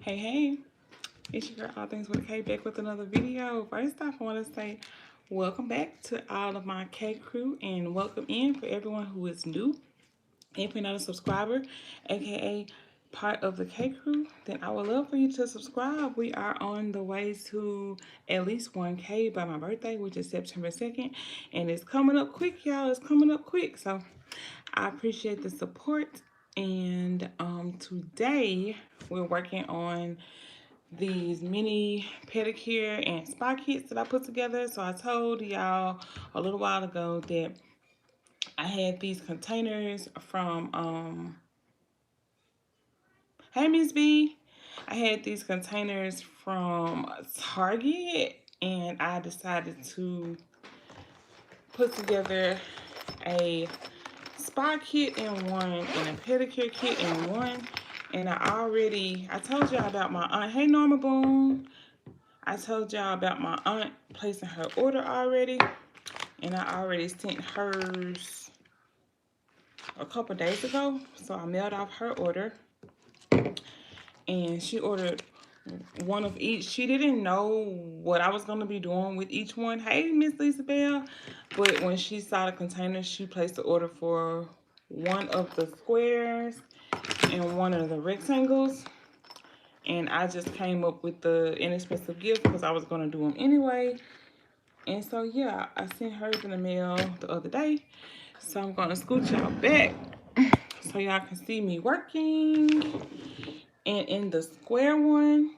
Hey, it's your girl, All Things with a K, back with another video. First off, I want to say welcome back to all of my K crew and welcome in for everyone who is new. If you're not a subscriber, aka part of the K crew, then I would love for you to subscribe. We are on the way to at least 1K by my birthday, which is September 2nd, and it's coming up quick, y'all. It's coming up quick, so I appreciate the support. And today we're working on these mini pedicure and spa kits that I put together. So I told y'all a little while ago that I had these containers from hey Miss B. I had these containers from Target, and I decided to put together a spa kit in one and a pedicure kit in one. And I told y'all about my aunt. Hey Norma Boone. I told y'all about my aunt placing her order already, and I already sent hers a couple days ago. So I mailed off her order, and she ordered one of each. She didn't know what I was going to be doing with each one. Hey, Miss Lisa Bell. But when she saw the container, she placed the order for one of the squares and one of the rectangles. And I just came up with the inexpensive gift because I was going to do them anyway. And so, yeah, I sent hers in the mail the other day. So I'm going to scoot y'all back so y'all can see me working. And in the square one,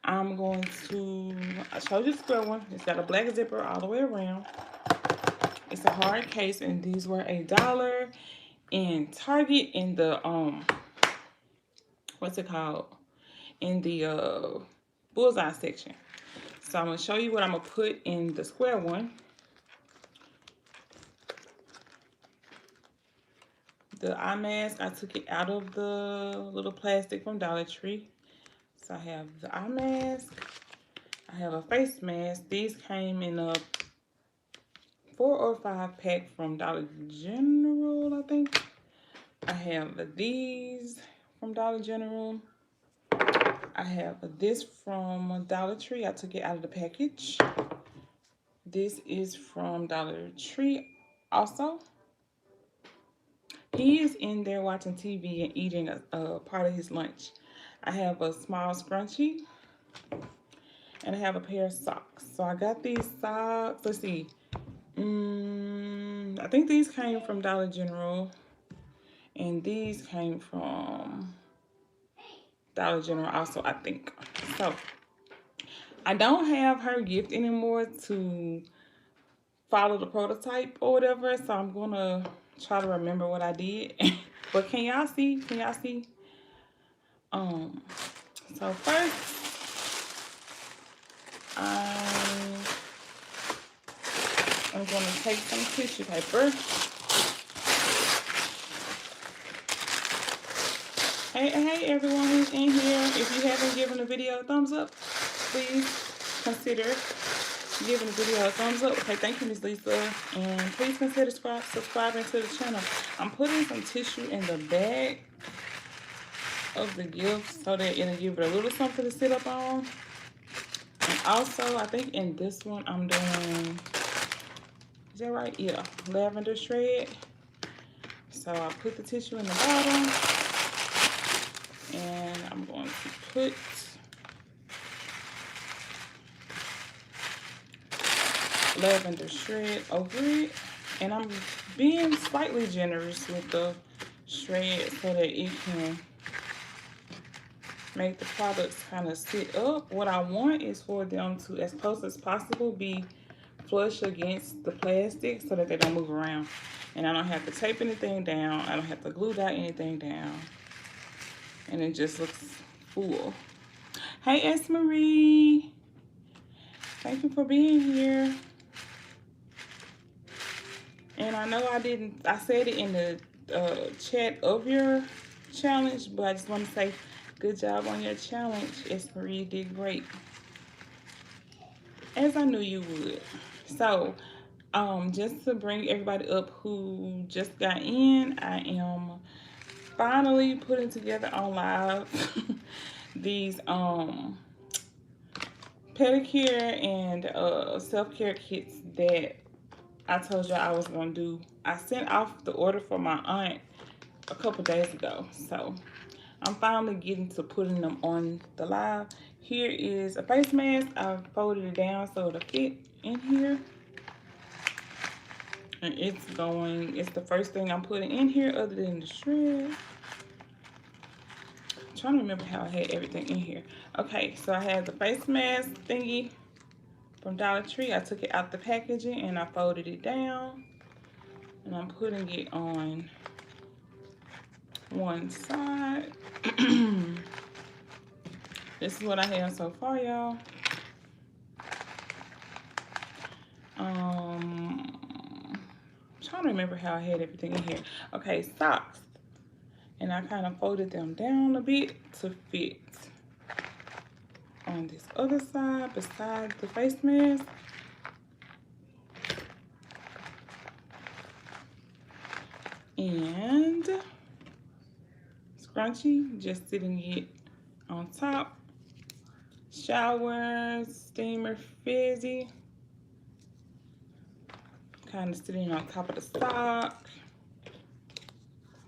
I'm going to, I showed you the square one. It's got a black zipper all the way around. It's a hard case, and these were $1 in Target in the, what's it called? In the bullseye section. So I'm going to show you what I'm going to put in the square one. The eye mask, I took it out of the little plastic from Dollar Tree. So I have the eye mask. I have a face mask. These came in a 4 or 5 pack from Dollar General, I think. I have these from Dollar General. I have this from Dollar Tree. I took it out of the package. This is from Dollar Tree also. He is in there watching TV and eating a part of his lunch. I have a small scrunchie. And I have a pair of socks. So I got these socks. Let's see. I think these came from Dollar General. And these came from Dollar General also, I think. So I don't have her gift anymore to follow the prototype or whatever. So I'm going to try to remember what I did. But can y'all see? Can y'all see? So first, I'm going to take some tissue paper. Hey everyone who's in here. If you haven't given the video a thumbs up, please consider giving the video a thumbs up. Okay, thank you, Miss Lisa. And please consider subscribing to the channel. I'm putting some tissue in the bag of the gift so that it'll give it a little something to sit up on. And also, I think in this one I'm doing, is that right? Yeah, lavender shred. So I put the tissue in the bottom. And I'm going to put lavender shred over it. And I'm being slightly generous with the shred so that it can make the products kind of sit up. What I want is for them to, as close as possible, be flush against the plastic so that they don't move around. And I don't have to tape anything down. I don't have to glue down anything down. And it just looks full. Hey, S. Marie. Thank you for being here. And I know I said it in the chat of your challenge, but I just want to say good job on your challenge. S. Marie, you did great. As I knew you would. So, just to bring everybody up who just got in, I am finally putting together on live these pedicure and self-care kits that I told you I was gonna do. I sent off the order for my aunt a couple days ago, so I'm finally getting to putting them on the live. Here is a face mask. I folded it down so it'll fit in here. And it's the first thing I'm putting in here other than the shred. I'm trying to remember how I had everything in here. Okay, so I had the face mask thingy from Dollar Tree. I took it out the packaging and I folded it down. And I'm putting it on one side. This is what I have so far, y'all. Trying to remember how I had everything in here. Okay, socks. And I kind of folded them down a bit to fit on this other side beside the face mask. And scrunchie, just sitting it on top. Shower, steamer, fizzy. Kind of sitting on top of the sock.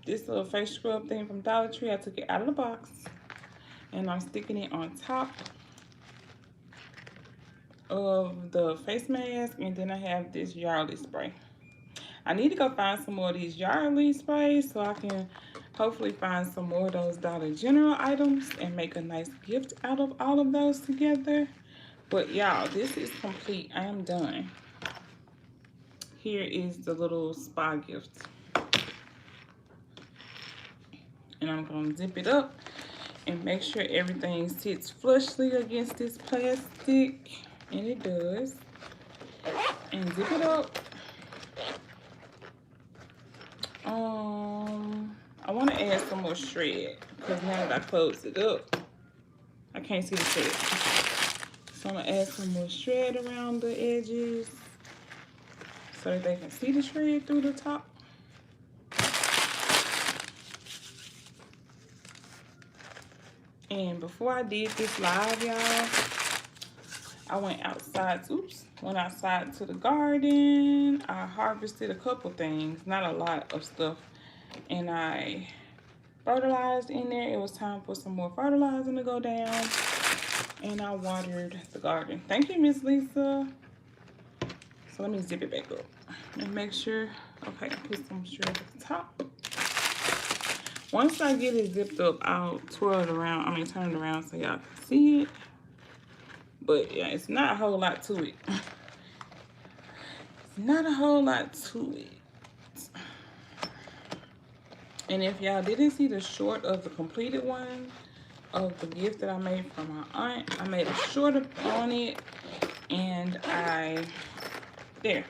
This little face scrub thing from Dollar Tree, I took it out of the box. And I'm sticking it on top of the face mask. And then I have this Yardley spray. I need to go find some more of these Yardley sprays so I can hopefully find some more of those Dollar General items and make a nice gift out of all of those together. But y'all, this is complete. I am done. Here is the little spa gift. And I'm going to zip it up and make sure everything sits flushly against this plastic. And it does. And zip it up. I want to add some more shred because now that I closed it up, I can't see the shred. So I'm going to add some more shred around the edges so that they can see the shred through the top. And before I did this live, y'all, I went outside to the garden. I harvested a couple things, not a lot of stuff. And I fertilized in there. It was time for some more fertilizing to go down. And I watered the garden. Thank you, Miss Lisa. So let me zip it back up and make sure, okay, put some shred at the top. Once I get it zipped up, I'll turn it around so y'all can see it. But yeah, it's not a whole lot to it. It's not a whole lot to it. And if y'all didn't see the short of the completed one of the gift that I made from my aunt, I made a short on it, and there.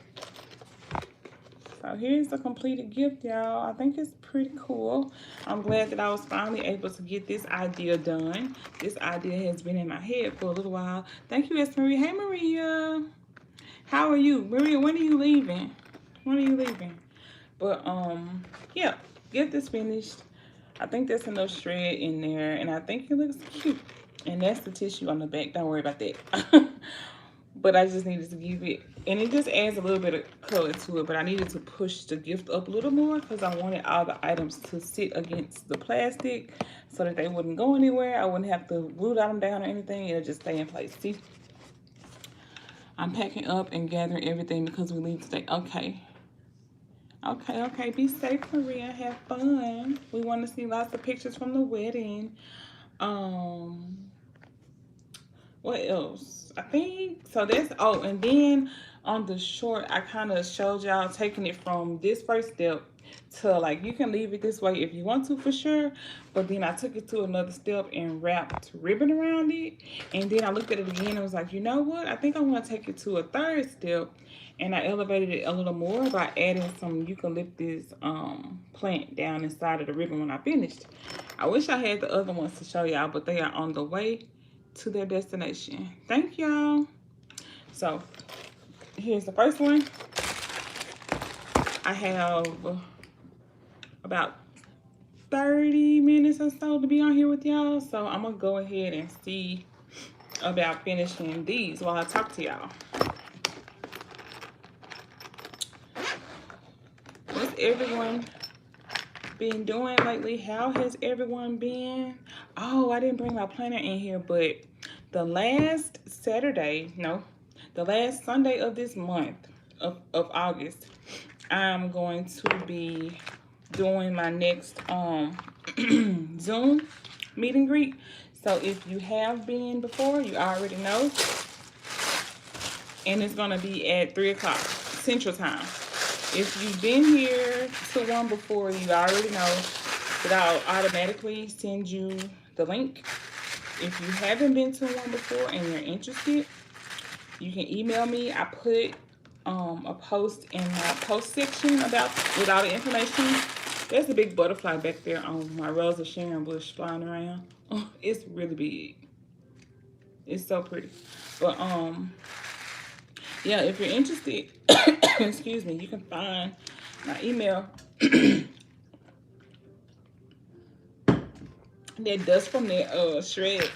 So here's the completed gift, y'all. I think it's pretty cool. I'm glad that I was finally able to get this idea done. This idea has been in my head for a little while. Thank you, S. Maria. Hey, Maria. How are you? Maria, when are you leaving? When are you leaving? But, yeah, gift is finished. I think there's enough shred in there, and I think it looks cute. And that's the tissue on the back. Don't worry about that. But I just needed to give it, and it just adds a little bit of color to it, but I needed to push the gift up a little more because I wanted all the items to sit against the plastic so that they wouldn't go anywhere. I wouldn't have to glue them down or anything. It'll just stay in place. See? I'm packing up and gathering everything because we leave today. Okay. Okay. Be safe, Maria. Have fun. We want to see lots of pictures from the wedding. What else? I think so. That's and then on the short, I kind of showed y'all taking it from this first step to, like, you can leave it this way if you want to for sure, but then I took it to another step and wrapped ribbon around it. And then I looked at it again and was like, you know what, I think I want to take it to a third step, and I elevated it a little more by adding some eucalyptus plant down inside of the ribbon when I finished. I wish I had the other ones to show y'all, but they are on the way to their destination. Thank y'all. So here's the first one. I have about 30 minutes or so to be on here with y'all. So I'm gonna go ahead and see about finishing these while I talk to y'all. What's everyone been doing lately? How has everyone been? Oh, I didn't bring my planner in here, but the last Saturday, no, the last Sunday of this month of August, I'm going to be doing my next Zoom meet and greet. So if you have been before, you already know. And it's gonna be at 3 o'clock Central Time. If you've been here to one before, you already know that I'll automatically send you the link. If you haven't been to one before and you're interested, you can email me. I put a post in my post section with all the information. There's a big butterfly back there on my Rose of Sharon bush flying around. Oh, it's really big. It's so pretty. But yeah, if you're interested, excuse me, you can find my email. That dust from that shred.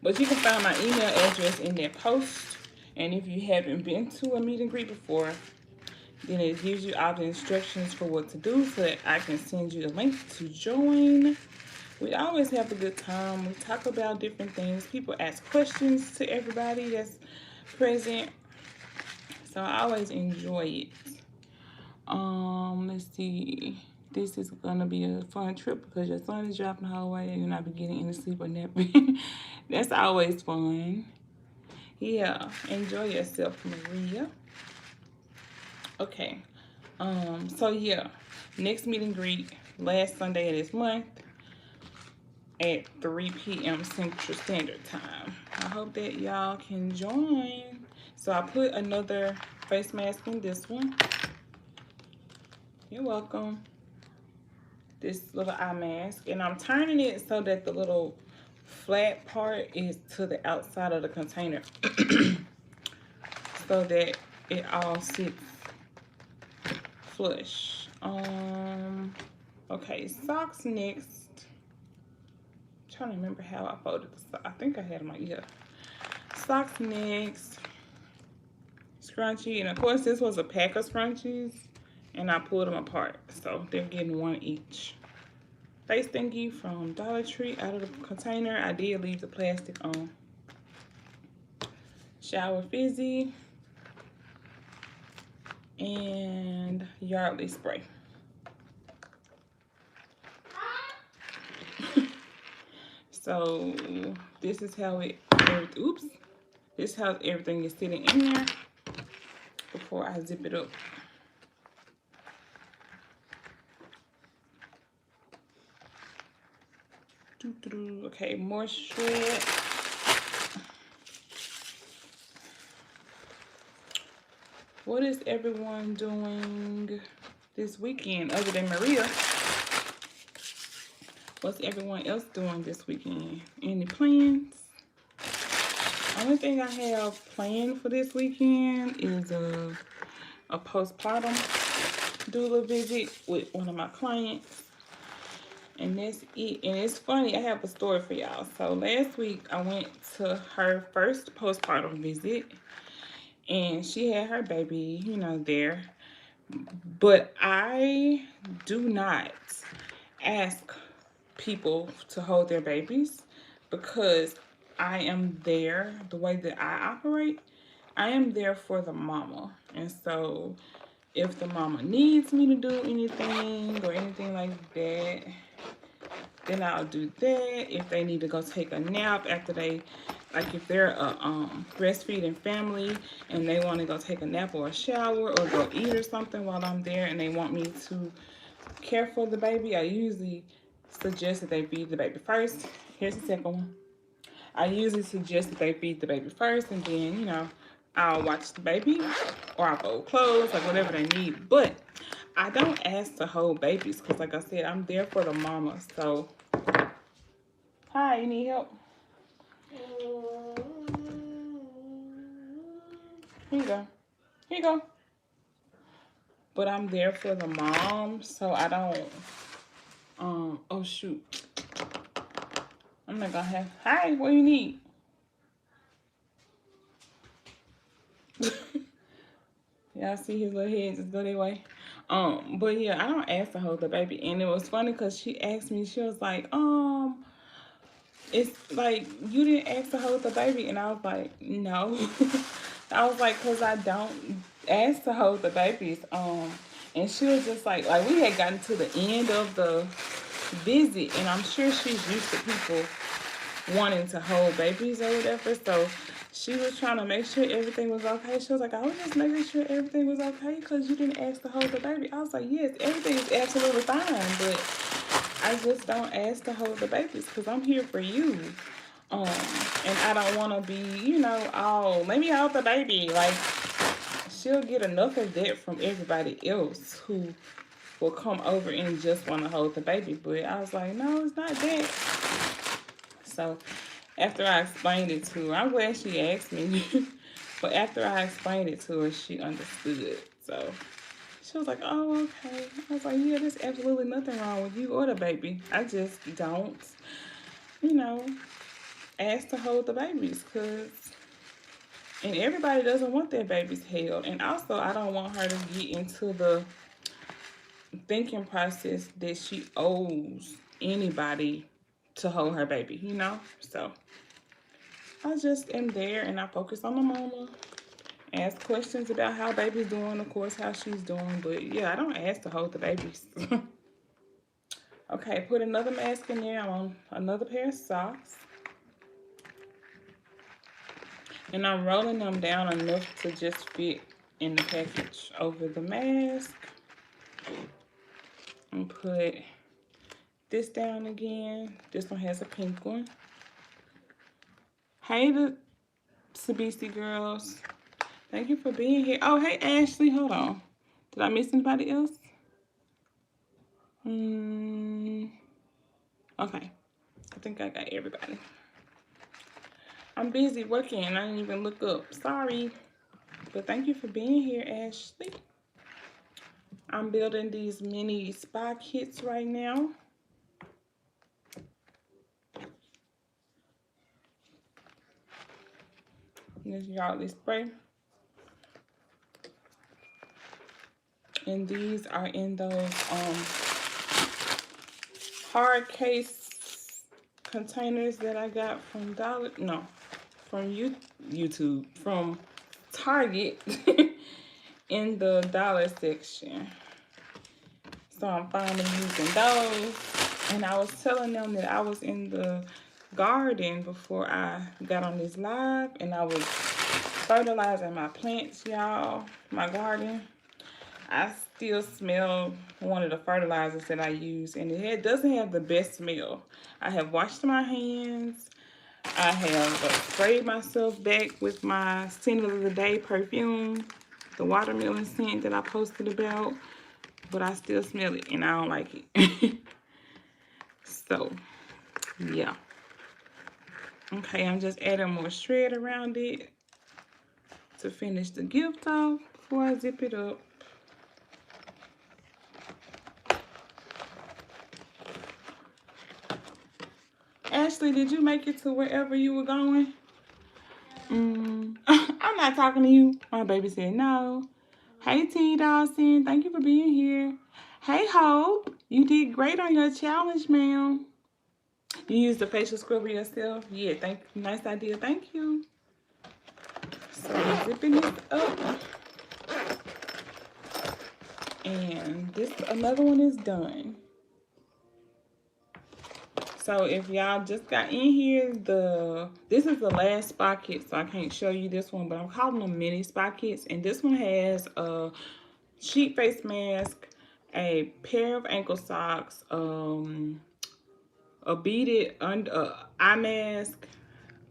But you can find my email address in that post. And if you haven't been to a meet and greet before, then it gives you all the instructions for what to do so that I can send you the link to join. We always have a good time. We talk about different things. People ask questions to everybody that's present. So I always enjoy it. Let's see. This is gonna be a fun trip because your son is dropping the hallway and you're not be getting any sleep or napping. That's always fun. Yeah, enjoy yourself, Maria. Okay. So yeah, next meet and greet last Sunday of this month at 3 p.m. Central Standard Time. I hope that y'all can join. So I put another face mask in this one. You're welcome. This little eye mask, and I'm turning it so that the little flat part is to the outside of the container so that it all sits flush. Okay, socks next. I'm trying to remember how I folded the socks. I think I had them like, yeah. Socks next. Scrunchie, and of course this was a pack of scrunchies and I pulled them apart, so they're getting one each. Face thingy from Dollar Tree out of the container. I did leave the plastic on. Shower Fizzy and Yardley spray. So this is how this is how everything is sitting in there before I zip it up. Okay, more shred. What is everyone doing this weekend other than Maria? What's everyone else doing this weekend? Any plans? Only thing I have planned for this weekend is a postpartum doula visit with one of my clients. And that's it. And it's funny, I have a story for y'all. So last week I went to her first postpartum visit and she had her baby, you know, there. But I do not ask people to hold their babies because I am there, the way that I operate, I am there for the mama. And so if the mama needs me to do anything or anything like that, then I'll do that. If they need to go take a nap after they, like if they're a breastfeeding family and they want to go take a nap or a shower or go eat or something while I'm there and they want me to care for the baby, I usually suggest that they feed the baby first. Here's the second one. I usually suggest that they feed the baby first and then, you know, I'll watch the baby or I'll fold clothes, like whatever they need. But I don't ask to hold babies because, like I said, I'm there for the mama. So, hi, you need help? Here you go. Here you go. but I'm there for the mom, so I don't, oh shoot. I'm not gonna have, hi, what do you need? Y'all see his little head just go that way. But yeah, I don't ask to hold the baby. And it was funny because she asked me, she was like, it's like, you didn't ask to hold the baby. And I was like, no. I was like, because I don't ask to hold the babies. And she was just like we had gotten to the end of the visit, and I'm sure she's used to people wanting to hold babies or whatever. So she was trying to make sure everything was okay. She was like, I was just making sure everything was okay because you didn't ask to hold the baby. I was like, yes, everything is absolutely fine, but I just don't ask to hold the babies because I'm here for you. Um, and I don't want to be, oh, let me hold the baby. Like, she'll get enough of that from everybody else who will come over and just want to hold the baby. But I was like, no, it's not that. So after I explained it to her, I'm glad she asked me. But after I explained it to her, she understood. So she was like, oh, okay. I was like, yeah, there's absolutely nothing wrong with you or the baby. I just don't, you know, ask to hold the babies because, and everybody doesn't want their babies held. And also, I don't want her to get into the thinking process that she owes anybody to hold her baby. So I just am there and I focus on the mama, ask questions about how baby's doing, of course, how she's doing. But yeah, I don't ask to hold the babies. Okay, put another mask in there. I'm on another pair of socks. And I'm rolling them down enough to just fit in the package over the mask. And put this down again. This one has a pink one. Hey, the Sabisi girls. Thank you for being here. Oh, hey, Ashley. Hold on. Did I miss anybody else? Okay. I think I got everybody. I'm busy working and I didn't even look up. Sorry. But thank you for being here, Ashley. I'm building these mini spa kits right now. This Yardley spray. And these are in those hard case containers that I got from YouTube, from Target in the dollar section. So I'm finally using those. And I was telling them that I was in the garden before I got on this live, and I was fertilizing my plants, y'all, my garden. I still smell one of the fertilizers that I use, and it doesn't have the best smell. I have washed my hands. I have sprayed myself back with my scent of the day perfume, the watermelon scent that I posted about, but I still smell it, and I don't like it. So, yeah. Okay, I'm just adding more shred around it to finish the gift off before I zip it up. Ashley, did you make it to wherever you were going? I'm not talking to you. My baby said no. Hey, T. Dawson. Thank you for being here. Hey, Hope. You did great on your challenge, ma'am. You used the facial scrubber yourself? Yeah, thank you. Nice idea. Thank you. So I'm zipping this up. And another one is done. So if y'all just got in here, this is the last spa kit, so I can't show you this one, but I'm calling them mini spa kits. And this one has a sheet face mask, a pair of ankle socks, a beaded eye mask,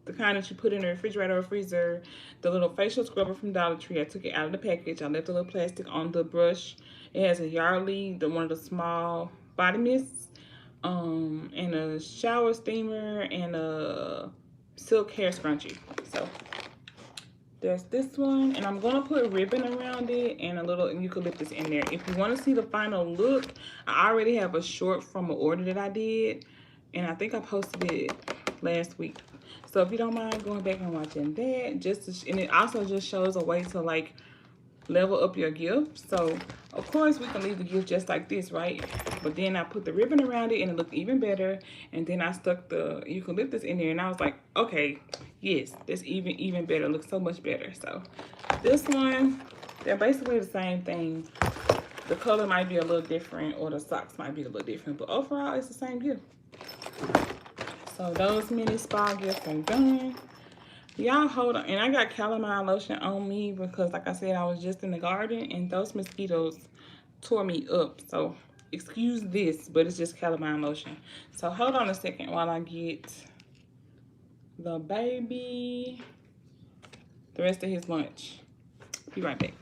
the kind that you put in the refrigerator or freezer, the little facial scrubber from Dollar Tree. I took it out of the package. I left the little plastic on the brush. It has a Yardley, one of the small body mists, and a shower steamer and a silk hair scrunchie. So There's this one, and I'm gonna put ribbon around it and a little eucalyptus in there. If you want to see the final look, I already have a short from an order that I did, and I think I posted it last week. So if you don't mind going back and watching that, and it also just shows a way to like level up your gift. So of course we can leave the gift just like this, right? But then I put the ribbon around it and it looked even better. And then I stuck the eucalyptus in there and I was like, okay, yes, that's even better. It looks so much better. So this one, they're basically the same thing. The color might be a little different or the socks might be a little different, but overall it's the same gift. So those mini spa gifts are done. Y'all hold on. And I got calamine lotion on me because, like I said, I was just in the garden and those mosquitoes tore me up. So excuse this, but it's just calamine lotion. So hold on a second while I get the baby the rest of his lunch. Be right back.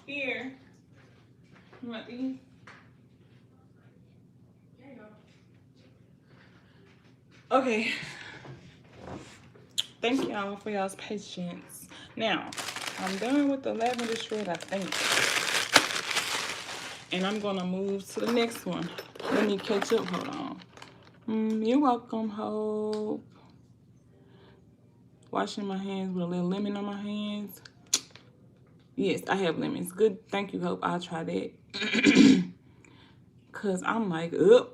Here. You want these? Okay, thank y'all for y'all's patience. Now, I'm done with the lavender shred, I think. And I'm gonna move to the next one. Let me catch up, hold on. You're welcome, Hope. Washing my hands with a little lemon on my hands. Yes, I have lemons. Good, thank you, Hope. I'll try that. Cause I'm like, ugh.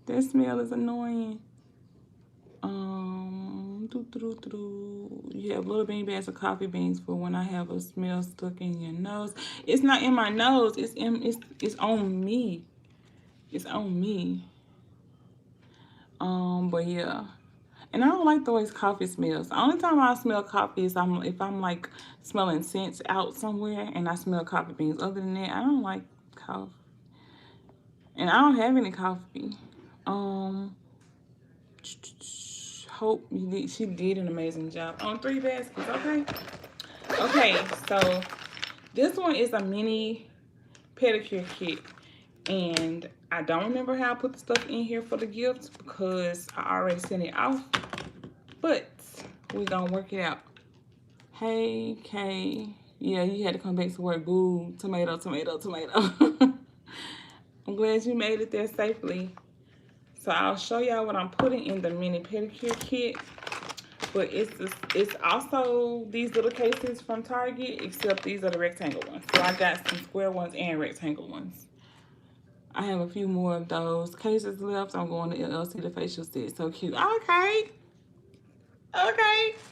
That smell is annoying. You have little bean bags of coffee beans for when I have a smell stuck in your nose. It's not in my nose. It's on me. It's on me. But yeah. And I don't like the way coffee smells. The only time I smell coffee is if I'm like smelling scents out somewhere and I smell coffee beans. Other than that, I don't like coffee. And I don't have any coffee. Hope she did an amazing job on 3 baskets. Okay, so this one is a mini pedicure kit, and I don't remember how I put the stuff in here for the gift because I already sent it off, but we're gonna work it out. Hey Kay, yeah, you had to come back to work. Boo, tomato. I'm glad you made it there safely. So I'll show y'all what I'm putting in the mini pedicure kit. But it's also these little cases from Target, except these are the rectangle ones. So I got some square ones and rectangle ones. I have a few more of those cases left. I'm going to LLC. The facial set. So cute. Okay.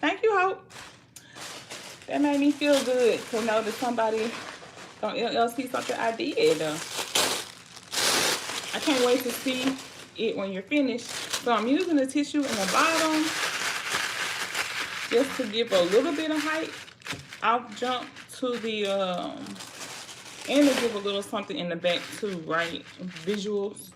Thank you, Hope. That made me feel good to know that somebody on LLC something I did. I can't wait to see it when you're finished. So I'm using the tissue in the bottom just to give a little bit of height. I'll jump to the and to give a little something in the back too, right? Visuals.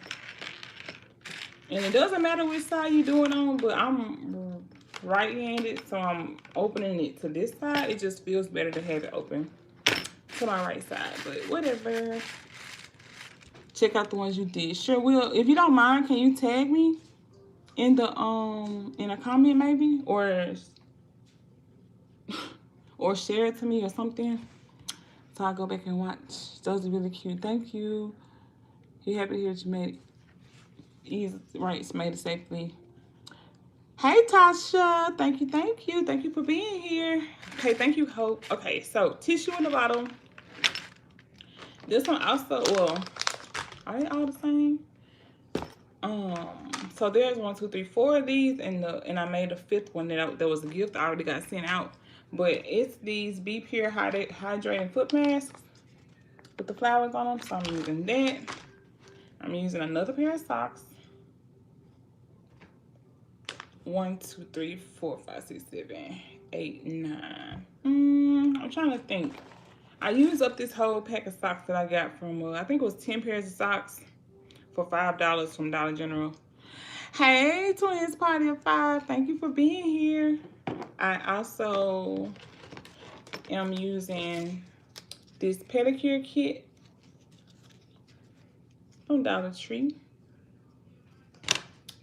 And it doesn't matter which side you do it on, but I'm right-handed, so I'm opening it to this side. It just feels better to have it open to my right side, but whatever. Check out the ones you did. Sure will. If you don't mind, can you tag me in the in a comment maybe, or share it to me or something, so I'll go back and watch. Those are really cute. Thank you. You happy to hear that you made it easy, right? Made it safely. Hey Tasha, thank you for being here. Okay, thank you, Hope. Okay, so tissue in the bottom. This one also, well, are they all the same? So there's 1, 2, 3, 4 of these, and I made a 5th one that was a gift. I already got sent out, but it's these Be Pure hydrating foot masks with the flowers on them. So I'm using that. I'm using another pair of socks. 1, 2, 3, 4, 5, 6, 7, 8, 9. I'm trying to think. I used up this whole pack of socks that I got from, I think it was 10 pairs of socks for $5 from Dollar General. Hey, Twins Party of 5. Thank you for being here. I also am using this pedicure kit from Dollar Tree.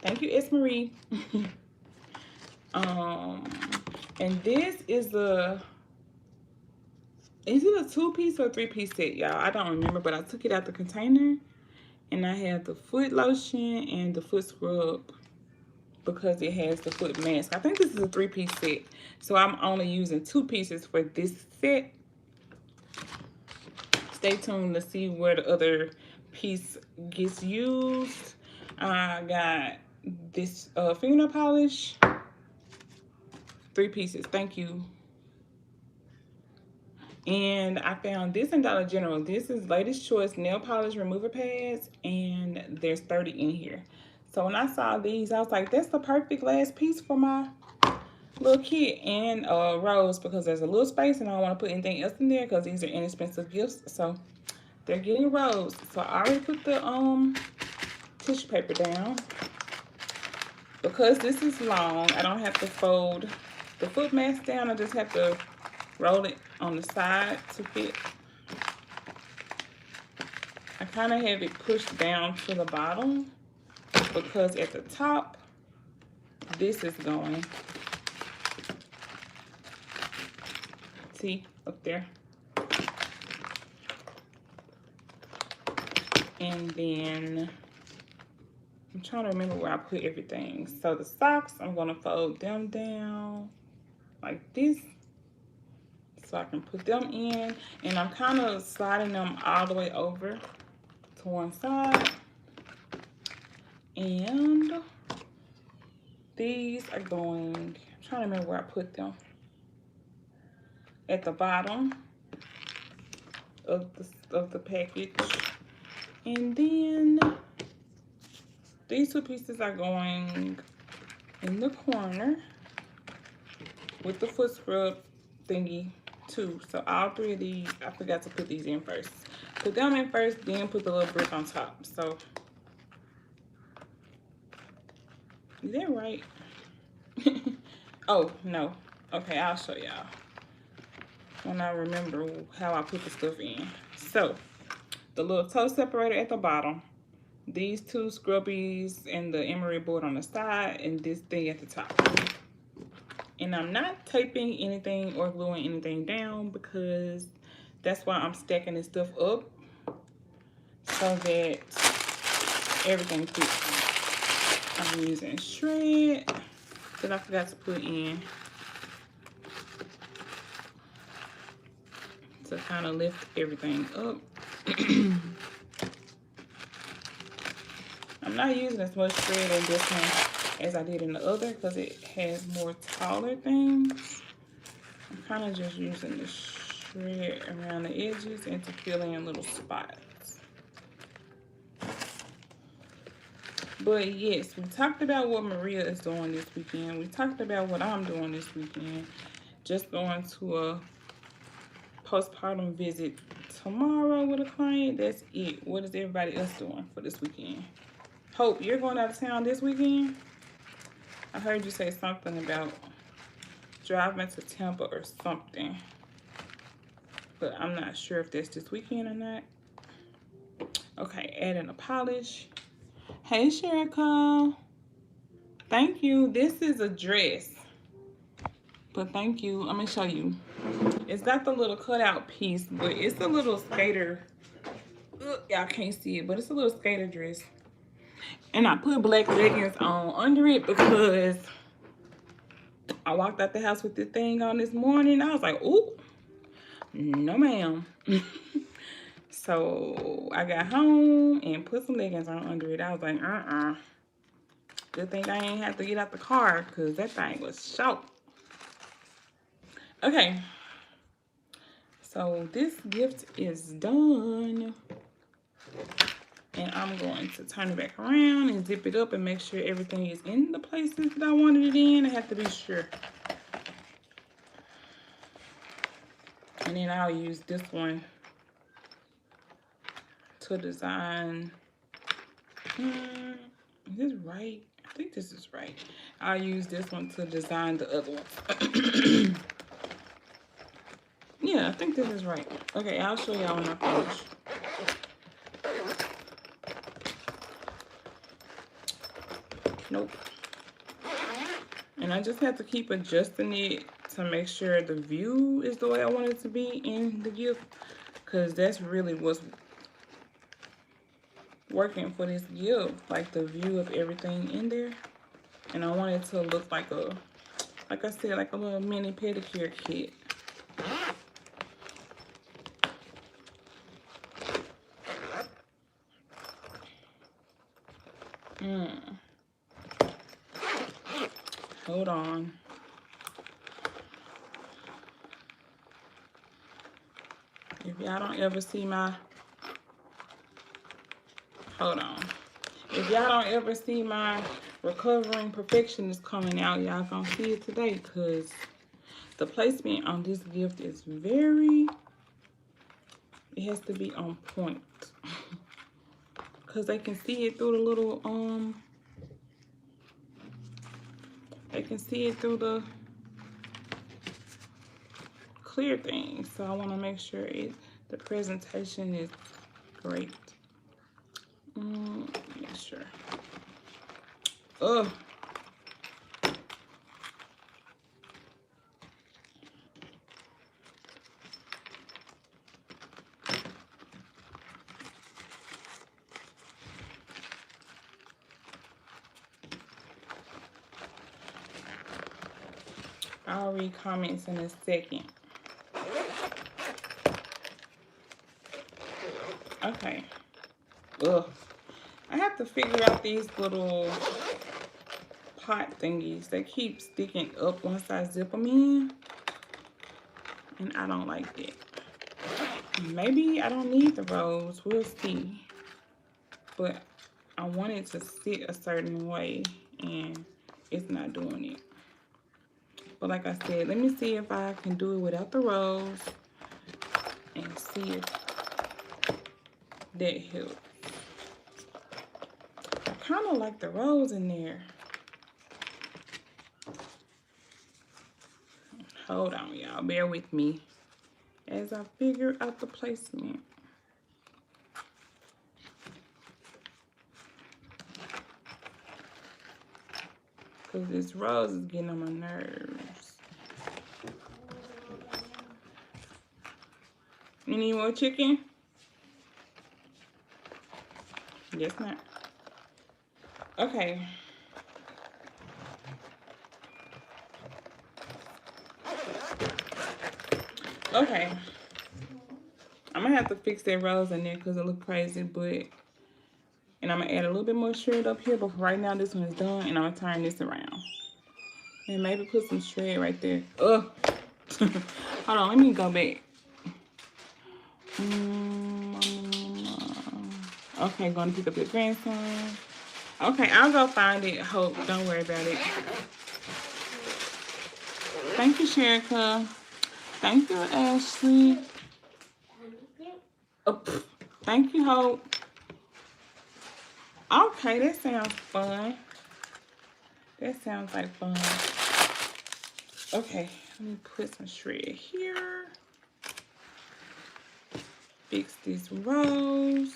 Thank you, S. Marie. um, and this is is it a 2-piece or 3-piece set, y'all? I don't remember, but I took it out the container, and I have the foot lotion and the foot scrub because it has the foot mask. I think this is a 3-piece set, so I'm only using 2 pieces for this set. Stay tuned to see where the other piece gets used. I got this fingernail polish, 3 pieces. Thank you. And I found this in Dollar General. This is Latest Choice nail polish remover pads, and there's 30 in here. So when I saw these, I was like, that's the perfect last piece for my little kit and rose, because there's a little space and I don't want to put anything else in there because these are inexpensive gifts. So they're getting rose. So I already put the tissue paper down. Because this is long, I don't have to fold the foot mask down. I just have to roll it on the side to fit. I kind of have it pushed down to the bottom because at the top, this is going. See, up there. And then, I'm trying to remember where I put everything. So the socks, I'm gonna fold them down like this, so I can put them in, and I'm kind of sliding them all the way over to one side. And these are going, I'm trying to remember where I put them, at the bottom of the package. And then these 2 pieces are going in the corner with the foot scrub thingy too. So all 3 of these, I forgot to put these in first. Put them in first, then put the little brick on top. So, is that right? Oh, no. Okay, I'll show y'all when I remember how I put the stuff in. So, the little toe separator at the bottom, these 2 scrubbies and the emery board on the side, and this thing at the top. And I'm not taping anything or gluing anything down because that's why I'm stacking this stuff up, so that everything fits. I'm using shred that I forgot to put in to kind of lift everything up. I'm not using as much shred in this one as I did in the other because it has more taller things. I'm kind of just using the shred around the edges and to fill in little spots. But yes, we talked about what Maria is doing this weekend. We talked about what I'm doing this weekend. Just going to a postpartum visit tomorrow with a client. That's it. What is everybody else doing for this weekend? Hope, you're going out of town this weekend? I heard you say something about driving to Tampa or something, but I'm not sure if that's this weekend or not. Okay, adding a polish. Hey, Sherika. Thank you. This is a dress, but thank you. Let me show you. It's got the little cutout piece, but it's a little skater. Y'all can't see it, but it's a little skater dress. And I put black leggings on under it because I walked out the house with this thing on this morning. I was like, ooh, no ma'am. So I got home and put some leggings on under it. I was like, good thing I ain't have to get out the car because that thing was short. Okay. So this gift is done. And I'm going to turn it back around and zip it up and make sure everything is in the places that I wanted it in. I have to be sure. And then I'll use this one to design. Is this right? I think this is right. I'll use this one to design the other ones. Yeah, I think this is right. Okay, I'll show y'all when I finish. Nope. And I just have to keep adjusting it to make sure the view is the way I want it to be in the gift, because that's really what's working for this gift, like the view of everything in there. And I want it to look like a, like I said, like a little mini pedicure kit. Hold on. If y'all don't ever see my, hold on. If y'all don't ever see my Recovering Perfectionist coming out, y'all gonna see it today, because the placement on this gift is very, it has to be on point. Because they can see it through the little, they can see it through the clear thing. So I want to make sure the presentation is great. Make sure. Ugh. I'll read comments in a second. Okay. Ugh. I have to figure out these little pot thingies. They keep sticking up once I zip them in. And I don't like that. Maybe I don't need the rose. We'll see. But I want it to sit a certain way, and it's not doing it. But like I said, let me see if I can do it without the rose and see if that helps. I kind of like the rose in there. Hold on, y'all. Bear with me as I figure out the placement. Because this rose is getting on my nerves. You need more chicken? Guess not. Okay. Okay. I'm going to have to fix that rose in there because it looks crazy, but... And I'm going to add a little bit more shred up here, but for right now, this one is done, and I'm going to turn this around. And maybe put some shred right there. Ugh. Hold on, let me go back. Okay, going to pick up your grandson. Okay, I'll go find it. Hope, don't worry about it. Thank you, Sherika. Thank you, Ashley. Oh, thank you, Hope. Okay, that sounds fun. That sounds like fun. Okay, let me put some shred here. Fix this rose.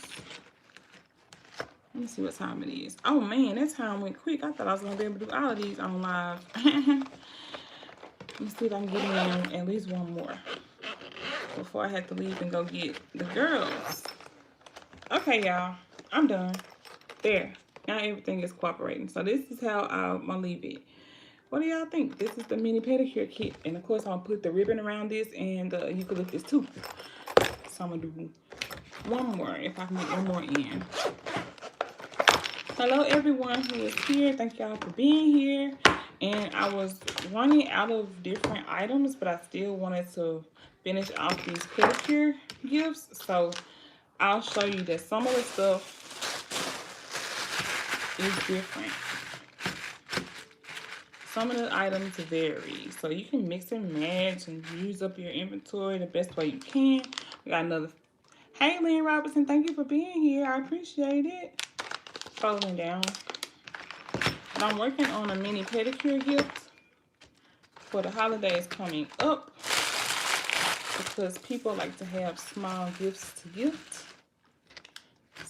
Let me see what time it is. Oh man, that time went quick. I thought I was gonna be able to do all of these on live. Let me see if I can get in at least one more before I have to leave and go get the girls. Okay, y'all, I'm done. There, now everything is cooperating. So this is how I'm gonna leave it. What do y'all think? This is the mini pedicure kit, and of course I'll put the ribbon around this and the eucalyptus too. So I'm gonna do one more if I can get one more in. Hello everyone who is here. Thank y'all for being here. And I was running out of different items, but I still wanted to finish off these pedicure gifts. So I'll show you that some of the stuff is different. Some of the items vary. So you can mix and match and use up your inventory the best way you can. We got another. Hey, Lynn Robertson, thank you for being here. I appreciate it. Scrolling down. And I'm working on a mini pedicure gift for the holidays coming up, because people like to have small gifts to gift.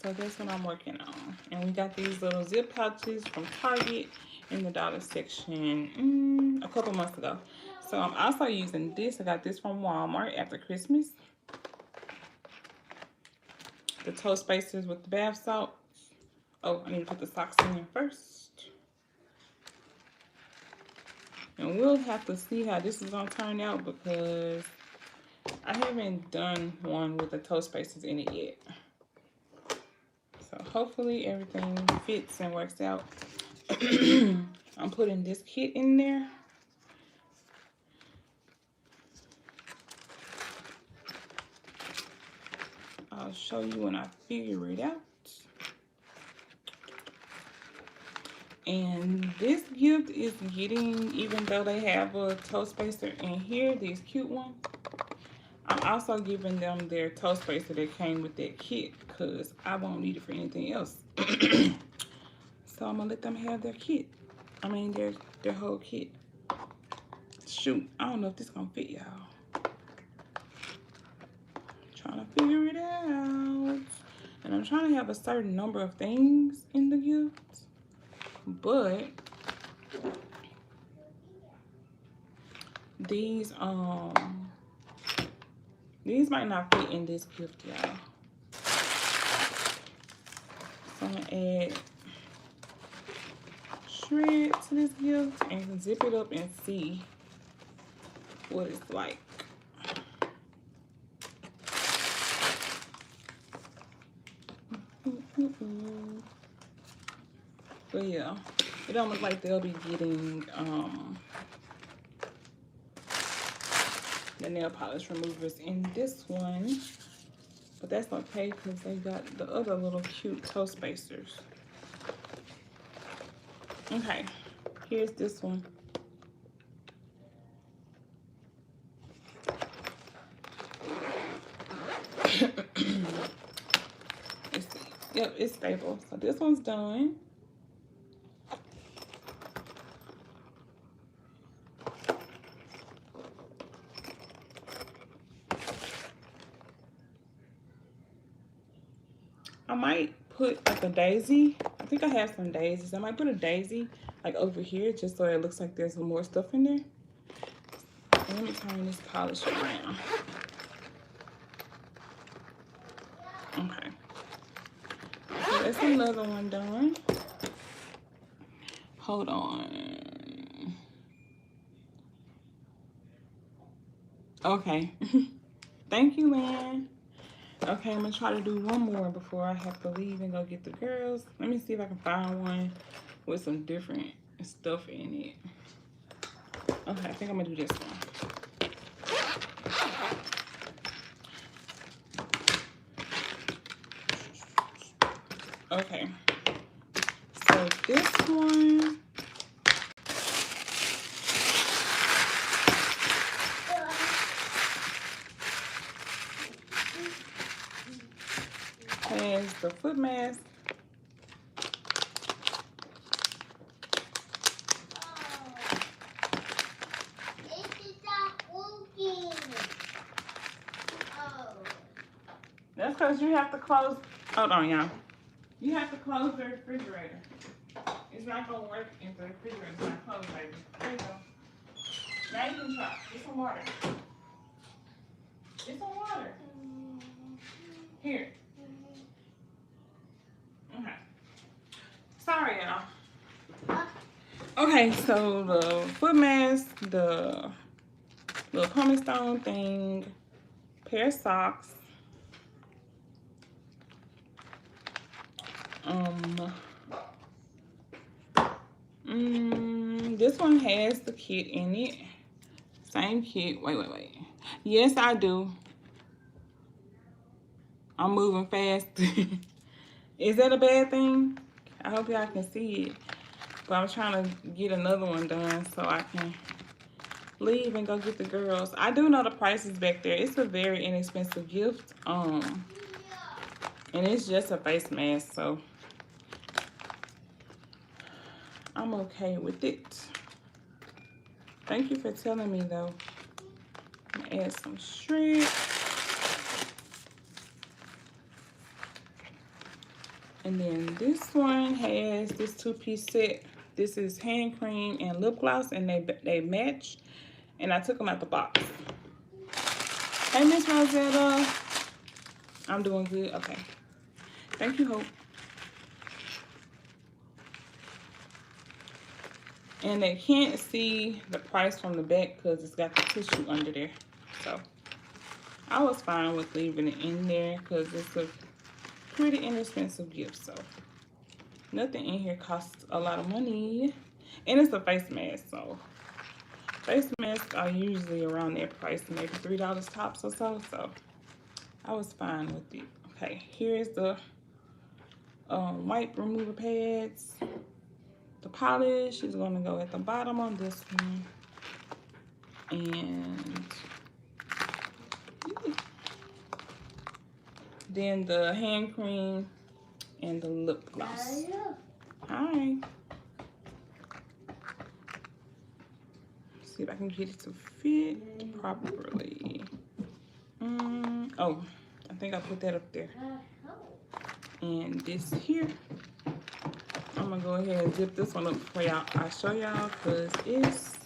So that's what I'm working on. And we got these little zip pouches from Target in the dollar section a couple months ago. So I'm also using this. I got this from Walmart after Christmas. The toe spacers with the bath salts. Oh, I need to put the socks in there first. And we'll have to see how this is going to turn out because I haven't done one with the toe spacers in it yet. So hopefully everything fits and works out. I'm putting this kit in there. I'll show you when I figure it out. And this gift is getting, even though they have a toe spacer in here, these cute ones, I'm also giving them their toe spacer that came with that kit because I won't need it for anything else. So I'm gonna let them have their kit. I mean their whole kit. Shoot, I don't know if this gonna fit y'all. Trying to figure it out. And I'm trying to have a certain number of things in the gift. But these might not fit in this gift, y'all. So I'm gonna add shred to this gift and zip it up and see what it's like. But yeah, it don't look like they'll be getting the nail polish removers in this one, but that's okay because they got the other little cute toe spacers. Okay, here's this one. Yep, it's stable. So this one's done. I might put like a daisy. I think I have some daisies. I might put a daisy like over here just so it looks like there's some more stuff in there. And let me turn this polish around. Okay. So that's another one done. Hold on. Okay. Thank you, Lynn. Okay, I'm gonna try to do one more before I have to leave and go get the girls. Let me see if I can find one with some different stuff in it. Okay, I think I'm gonna do this one. Okay, so this one has the foot mask. That's because you have to close. Hold on, y'all. You have to close the refrigerator. It's not gonna work if the refrigerator's not closed, baby. There you go. Now you can try. Get some water. Get some water. Here. Okay. Sorry, y'all. Okay, so the foot mask, the little pumice stone thing, pair of socks. This one has the kit in it. Same kit. Wait. Yes, I do. I'm moving fast. Is that a bad thing? I hope y'all can see it. But I'm trying to get another one done so I can leave and go get the girls. I do know the prices back there. It's a very inexpensive gift. And it's just a face mask, so I'm okay with it. Thank you for telling me though. I'm gonna add some shred. And then this one has this two-piece set. This is hand cream and lip gloss, and they match. And I took them out the box. Hey, Miss Rosetta. I'm doing good. Okay. Thank you, Hope. And they can't see the price from the back because it's got the tissue under there. So I was fine with leaving it in there because it's a pretty inexpensive gift. So nothing in here costs a lot of money. And it's a face mask, so face masks are usually around that price, maybe $3 tops or so. So I was fine with it. Okay, here's the wipe remover pads. The polish is going to go at the bottom on this one. And then the hand cream and the lip gloss. Hi. See if I can get it to fit properly. Oh, I think I put that up there. And this here, I'm gonna go ahead and zip this one up for y'all. I'll show y'all because it's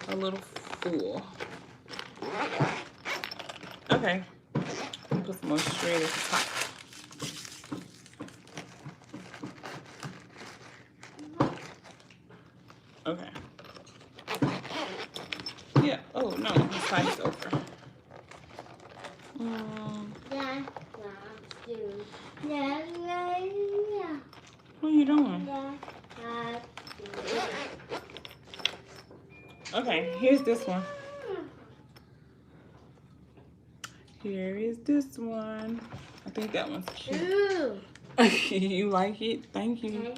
a little full. Okay, put some more shred at the top. Okay. Yeah. Oh no, the side is over. What are you doing? Okay, here's this one. Here is this one. I think that one's cute. You like it? Thank you.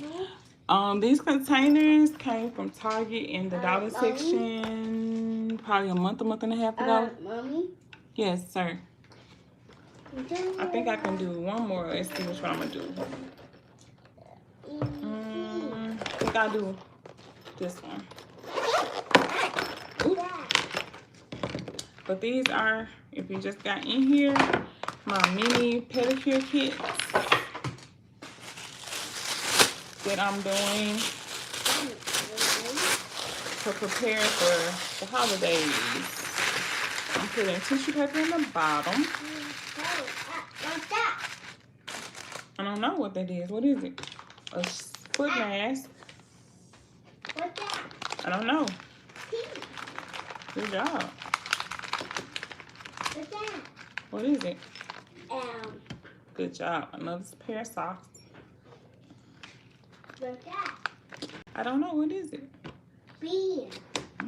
These containers came from Target in the dollar section probably a month and a half ago. Mommy? Yes, sir. I think I can do one more. Let's see which one I'm gonna do. I think I'll do this one. Ooh. But these are, if you just got in here, my mini pedicure kits that I'm doing to prepare for the holidays. I'm putting tissue paper in the bottom. I don't know what that is. What is it? A foot mask. What's that? I don't know. Good job. What's that? What is it? Good job. Another pair of socks. What's that? I don't know. What is it? B.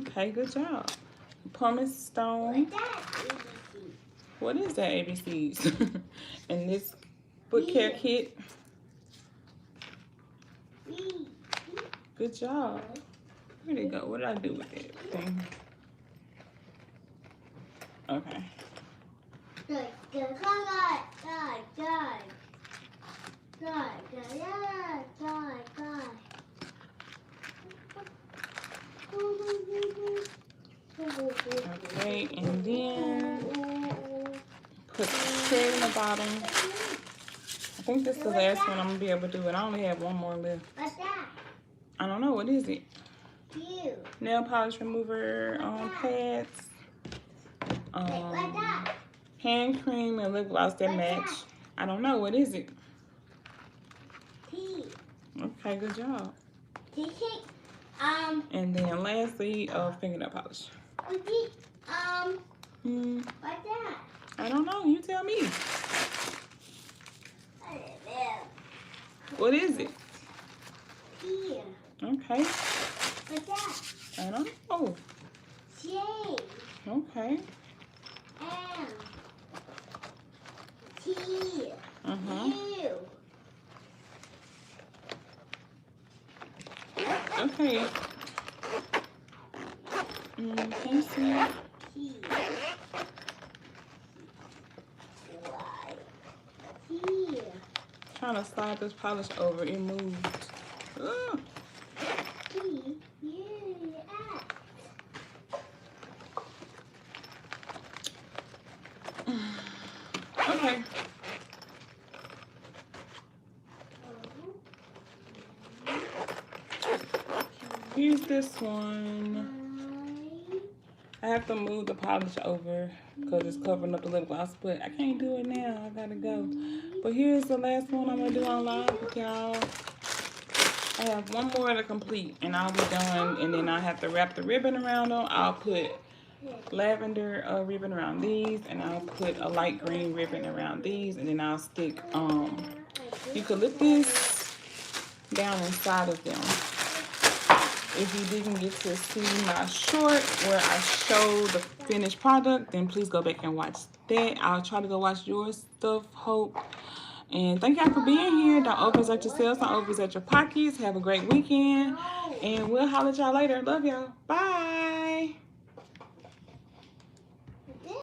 Okay, good job. Pumice stone. What's that? ABC. What is that, ABCs? And this foot care kit. B. Good job. Where'd it go? What did I do with that thing? Okay. Good. Okay, and then put the thread in the bottom. I think this is the last one I'm gonna be able to do, and I only have one more left. What's that? I don't know. What is it? You. Nail polish remover pads. What's that? Hand cream and lip gloss that match. I don't know. What is it? T. Okay, good job. T. And then lastly, fingernail polish. What's that? I don't know. You tell me. I don't know. What is it? T. Okay. What's that? I don't know. J. Okay. M. T. Uh-huh. U. Okay. Can you see? T. Y. T. Trying to slide this polish over. It moved. Ugh. T. U. X. Okay. here's this one. I have to move the polish over because it's covering up the lip gloss, but I can't do it now. I gotta go. But here's the last one I'm gonna do on live with y'all. I have one more to complete and I'll be done, and then I have to wrap the ribbon around them. I'll put lavender ribbon around these, and I'll put a light green ribbon around these, and then I'll stick eucalyptus down inside of them. If you didn't get to see my short where I show the finished product, then please go back and watch that. I'll try to go watch your stuff, Hope. And thank y'all for being here. Don't overexert yourselves, don't overexert your pockets. Have a great weekend. And we'll holler at y'all later. Love y'all. Bye.